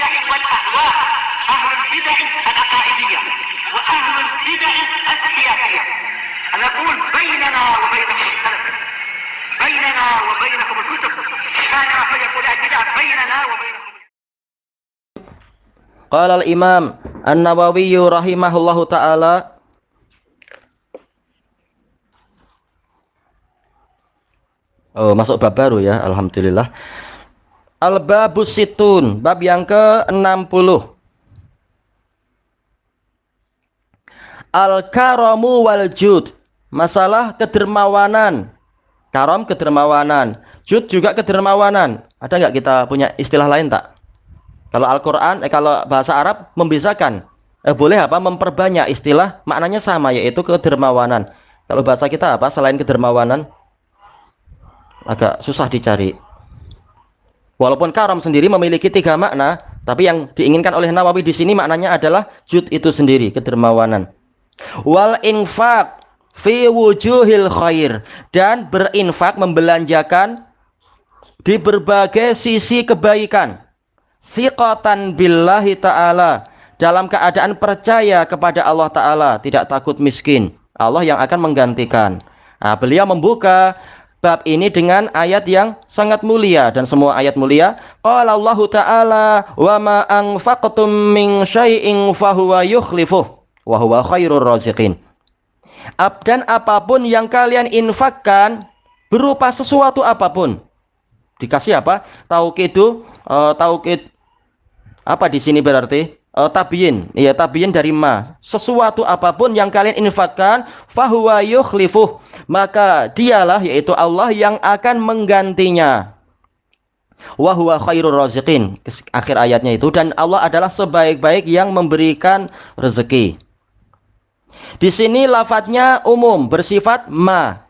البدع والأهواء، أهل البدع العقائدية وأهل البدع السياسية. نقول بيننا وبينكم السلف، بيننا وبينكم الكتب، كان فيقول البدع بيننا وبينكم. قال الإمام النووي رحمه الله تعالى masuk bab baru ya, alhamdulillah. Al-babus situn, bab yang ke-60. Al-karamu wal jud, masalah kedermawanan. Karam kedermawanan, jud juga kedermawanan. Ada nggak kita punya istilah lain tak? Kalau Al-Quran, kalau bahasa Arab membisakan, boleh apa? Memperbanyak istilah, maknanya sama, yaitu kedermawanan. Kalau bahasa kita apa selain kedermawanan? Agak susah dicari. Walaupun karam sendiri memiliki 3 makna, tapi yang diinginkan oleh Nawawi di sini maknanya adalah jud itu sendiri, kedermawanan. Wal infaq fi wujuhil khair, dan berinfak, membelanjakan di berbagai sisi kebaikan. Siqatan billahi ta'ala, dalam keadaan percaya kepada Allah Ta'ala, tidak takut miskin. Allah yang akan menggantikan. Nah, beliau membuka bab ini dengan ayat yang sangat mulia, dan semua ayat mulia. Qala Allah Ta'ala wa ma anfaqtum min syai'in fahuwa yukhlifuh wa huwa khairur raziqin. Dan apapun yang kalian infakkan berupa sesuatu apapun, dikasih apa? Taukid apa di sini berarti? Tabiin, ya, tabiin dari ma. Sesuatu apapun yang kalian infakkan, fahuwa yukhlifuh, maka dialah, yaitu Allah, yang akan menggantinya. Wa huwa khairur raziqin, akhir ayatnya itu, dan Allah adalah sebaik-baik yang memberikan rezeki. Di sini lafadznya umum, bersifat ma.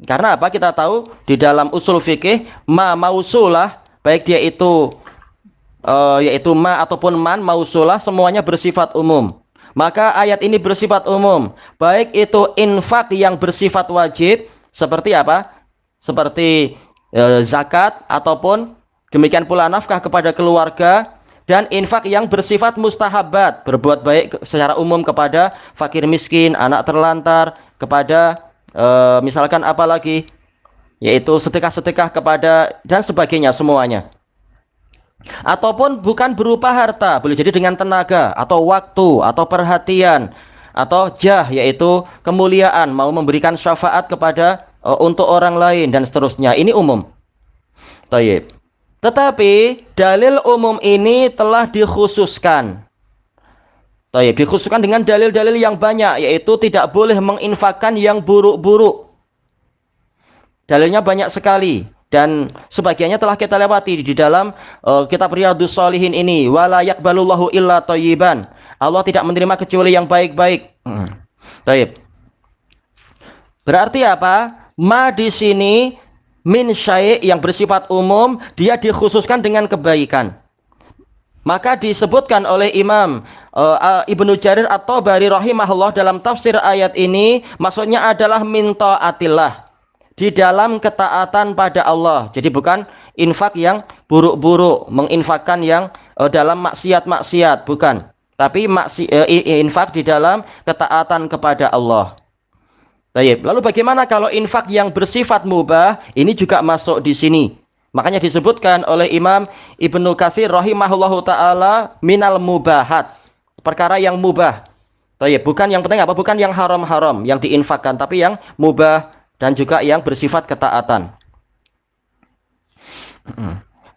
Karena apa? Kita tahu di dalam usul fikih, ma mausulah, baik dia itu yaitu ma ataupun man mausulah, semuanya bersifat umum. Maka ayat ini bersifat umum, baik itu infak yang bersifat wajib seperti apa? Seperti zakat, ataupun demikian pula nafkah kepada keluarga, dan infak yang bersifat mustahabat, berbuat baik secara umum kepada fakir miskin, anak terlantar, kepada misalkan apa lagi, yaitu sedekah-sedekah kepada dan sebagainya, semuanya. Ataupun bukan berupa harta, boleh jadi dengan tenaga atau waktu atau perhatian atau jah, yaitu kemuliaan, mau memberikan syafaat kepada untuk orang lain dan seterusnya. Ini umum. Tayyib. Tetapi dalil umum ini telah dikhususkan. Tayyib, dikhususkan dengan dalil-dalil yang banyak, yaitu tidak boleh menginfakkan yang buruk-buruk. Dalilnya banyak sekali, dan sebagiannya telah kita lewati di dalam kitab Riyadhus Shalihin ini. Wala yaqbalullahu illa thayyiban, Allah tidak menerima kecuali yang baik-baik. Taib. Berarti apa? Ma di sini min syai' yang bersifat umum, dia dikhususkan dengan kebaikan. Maka disebutkan oleh Imam Ibnu Jarir At-Tabari rahimahullah dalam tafsir ayat ini, maksudnya adalah min ta'atillah, di dalam ketaatan pada Allah. Jadi bukan infak yang buruk-buruk, menginfakkan yang dalam maksiat-maksiat, bukan. Tapi infak di dalam ketaatan kepada Allah. Baik. Lalu bagaimana kalau infak yang bersifat mubah? Ini juga masuk di sini. Makanya disebutkan oleh Imam Ibnu Katsir rahimahullahu taala minal mubahat, perkara yang mubah. Baik, bukan yang penting apa? Bukan yang haram-haram yang diinfakkan, tapi yang mubah dan juga yang bersifat ketaatan.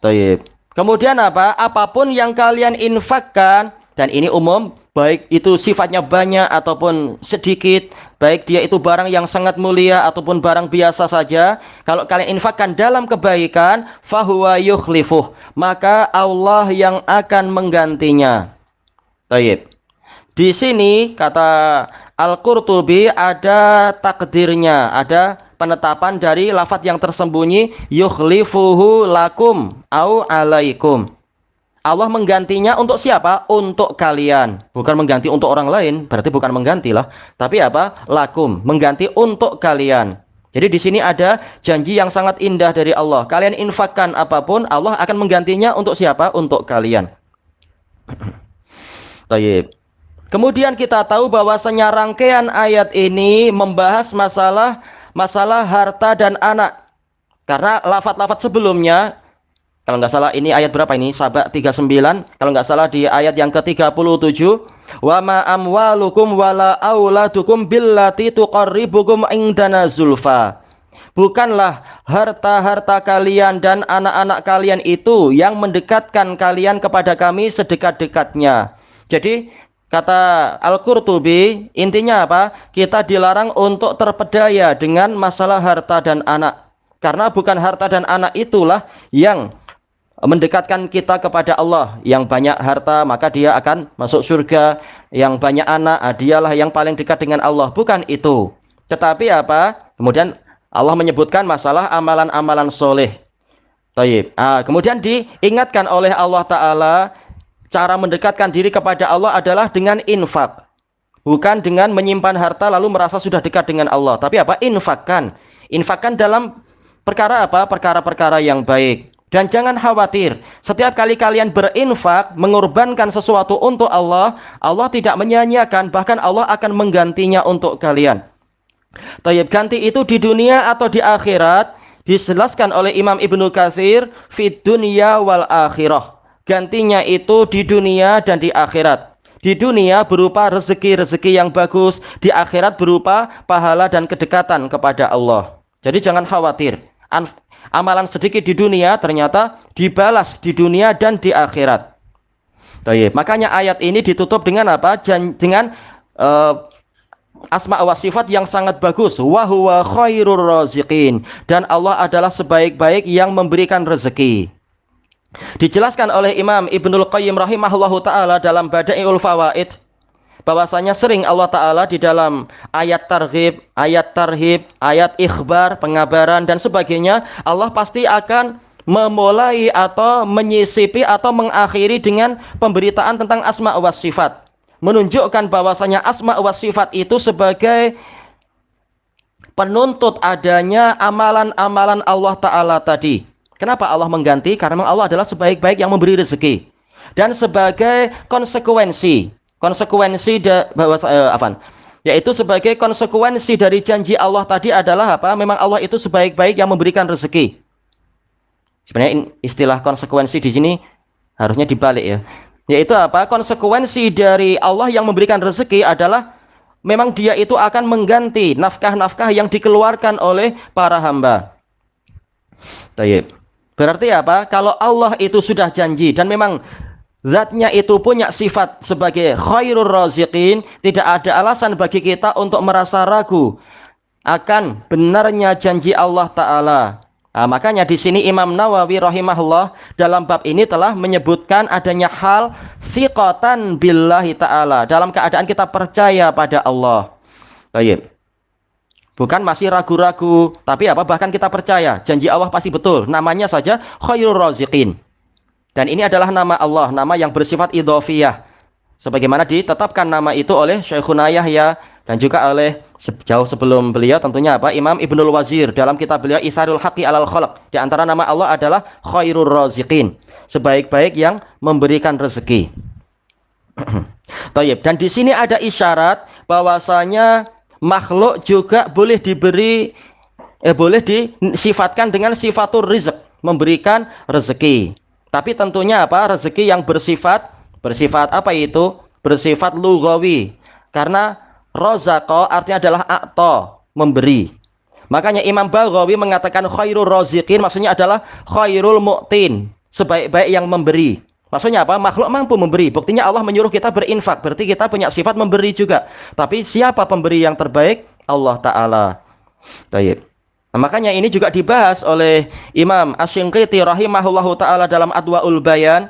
Baik. Kemudian apa? Apapun yang kalian infakkan, dan ini umum, baik itu sifatnya banyak ataupun sedikit, baik dia itu barang yang sangat mulia ataupun barang biasa saja, kalau kalian infakkan dalam kebaikan, fahuwa yukhlifuh, maka Allah yang akan menggantinya. Baik. Di sini kata Al-Qurtubi ada takdirnya, ada penetapan dari lafadz yang tersembunyi, yukhlifuhu lakum au alaikum. Allah menggantinya untuk siapa? Untuk kalian. Bukan mengganti untuk orang lain, berarti bukan mengganti lah. Tapi apa? Lakum, mengganti untuk kalian. Jadi di sini ada janji yang sangat indah dari Allah. Kalian infakkan apapun, Allah akan menggantinya untuk siapa? Untuk kalian. Baik. Kemudian kita tahu bahwasanya rangkaian ayat ini membahas masalah harta dan anak. Karena lafaz-lafaz sebelumnya, kalau nggak salah ini ayat berapa ini? Saba 39. Kalau nggak salah di ayat yang ke-37, wa ma amwalukum wala auladukum billati tuqarribukum indana zulfa. Bukanlah harta-harta kalian dan anak-anak kalian itu yang mendekatkan kalian kepada kami sedekat-dekatnya. Jadi kata Al-Qurtubi, intinya apa? Kita dilarang untuk terpedaya dengan masalah harta dan anak. Karena bukan harta dan anak itulah yang mendekatkan kita kepada Allah. Yang banyak harta maka dia akan masuk surga. Yang banyak anak, dialah yang paling dekat dengan Allah. Bukan itu. Tetapi apa? Kemudian Allah menyebutkan masalah amalan-amalan soleh. Taib. Kemudian diingatkan oleh Allah Ta'ala, cara mendekatkan diri kepada Allah adalah dengan infak. Bukan dengan menyimpan harta lalu merasa sudah dekat dengan Allah. Tapi apa? Infakkan. Infakkan dalam perkara apa? Perkara-perkara yang baik. Dan jangan khawatir. Setiap kali kalian berinfak, mengorbankan sesuatu untuk Allah, Allah tidak menyia-nyiakan. Bahkan Allah akan menggantinya untuk kalian. Tayyib, ganti itu di dunia atau di akhirat? Dijelaskan oleh Imam Ibnu Katsir, fid dunya wal akhirah. Gantinya itu di dunia dan di akhirat. Di dunia berupa rezeki-rezeki yang bagus, di akhirat berupa pahala dan kedekatan kepada Allah. Jadi jangan khawatir. Amalan sedikit di dunia ternyata dibalas di dunia dan di akhirat. Tayyib. Makanya ayat ini ditutup dengan apa? Dengan asma wa sifat yang sangat bagus. Wa huwa khairur raziqin. Dan Allah adalah sebaik-baik yang memberikan rezeki. Dijelaskan oleh Imam Ibnul Qayyim rahimahullahu ta'ala dalam Bada'iul Fawaid, bahwasanya sering Allah Ta'ala di dalam ayat targhib, ayat tarhib, ayat ikhbar, pengabaran dan sebagainya, Allah pasti akan memulai atau menyisipi atau mengakhiri dengan pemberitaan tentang asma wa sifat, menunjukkan bahwasanya asma wa sifat itu sebagai penuntut adanya amalan-amalan Allah Ta'ala tadi. Kenapa Allah mengganti? Karena Allah adalah sebaik-baik yang memberi rezeki. Dan sebagai konsekuensi yaitu sebagai konsekuensi dari janji Allah tadi adalah apa? Memang Allah itu sebaik-baik yang memberikan rezeki. Sebenarnya istilah konsekuensi di sini harusnya dibalik ya. Yaitu apa? Konsekuensi dari Allah yang memberikan rezeki adalah memang dia itu akan mengganti nafkah-nafkah yang dikeluarkan oleh para hamba. Tayyib. Berarti apa? Kalau Allah itu sudah janji dan memang zatnya itu punya sifat sebagai khairur raziqin, tidak ada alasan bagi kita untuk merasa ragu akan benarnya janji Allah Ta'ala. Makanya di sini Imam Nawawi rahimahullah dalam bab ini telah menyebutkan adanya hal siqatan billahi ta'ala, dalam keadaan kita percaya pada Allah. Baik. Bukan masih ragu-ragu, tapi apa? Bahkan kita percaya janji Allah pasti betul. Namanya saja khairur raziqin. Dan ini adalah nama Allah, nama yang bersifat idhofiyah. Sebagaimana ditetapkan nama itu oleh Syekhuna Yahya dan juga oleh jauh sebelum beliau tentunya apa? Imam Ibnul Wazir dalam kitab beliau Isarul Haqqi alal Khalq. Di antara nama Allah adalah khairur raziqin, sebaik-baik yang memberikan rezeki. Tayyib. Dan di sini ada isyarat bahwasanya makhluk juga boleh boleh disifatkan dengan sifatur rizq, memberikan rezeki. Tapi tentunya apa? Rezeki yang bersifat apa itu? Bersifat lughawi. Karena rozaqa artinya adalah a'ta, memberi. Makanya Imam Baghawi mengatakan khairur raziqin, maksudnya adalah khairul mu'tin, sebaik-baik yang memberi. Maksudnya apa? Makhluk mampu memberi. Buktinya Allah menyuruh kita berinfak. Berarti kita punya sifat memberi juga. Tapi siapa pemberi yang terbaik? Allah Ta'ala. Baik. Makanya ini juga dibahas oleh Imam Asy-Shinqiti rahimahullahu ta'ala dalam Adwaul Bayan.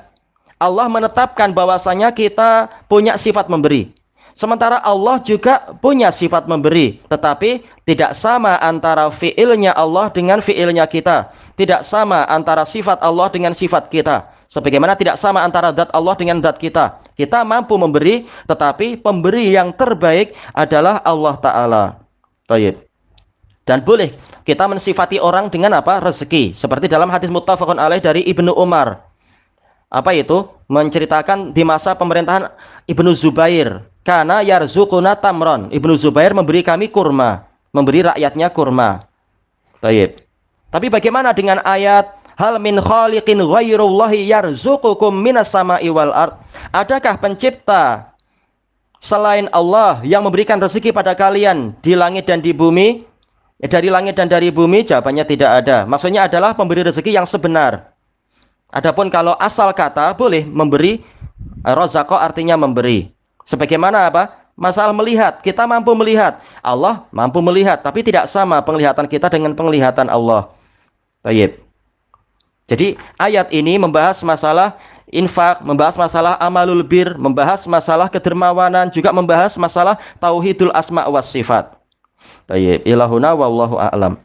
Allah menetapkan bahwasanya kita punya sifat memberi. Sementara Allah juga punya sifat memberi. Tetapi tidak sama antara fi'ilnya Allah dengan fi'ilnya kita. Tidak sama antara sifat Allah dengan sifat kita. Sebagaimana tidak sama antara zat Allah dengan zat kita. Kita mampu memberi, tetapi pemberi yang terbaik adalah Allah Ta'ala. Baik. Dan boleh kita mensifati orang dengan apa? Rezeki. Seperti dalam hadis muttafaqun alaih dari Ibnu Umar. Apa itu? menceritakan di masa pemerintahan Ibnu Zubair, karena yarzuquna tamron. Ibnu Zubair memberi kami kurma, memberi rakyatnya kurma. Baik. Tapi bagaimana dengan ayat hal min khaliqin ghairullahi yarzuqukum minas sama'i wal ard? Adakah pencipta selain Allah yang memberikan rezeki pada kalian di langit dan di bumi? Dari langit dan dari bumi, jawabannya tidak ada. Maksudnya adalah pemberi rezeki yang sebenar. Adapun kalau asal kata boleh memberi, rozaqo artinya memberi. Sebagaimana apa? Masalah melihat, kita mampu melihat, Allah mampu melihat, tapi tidak sama penglihatan kita dengan penglihatan Allah. Baik. Jadi ayat ini membahas masalah infak, membahas masalah amalul bir, membahas masalah kedermawanan, juga membahas masalah tauhidul asma was sifat. Baik, ilahuna wallahu a'lam.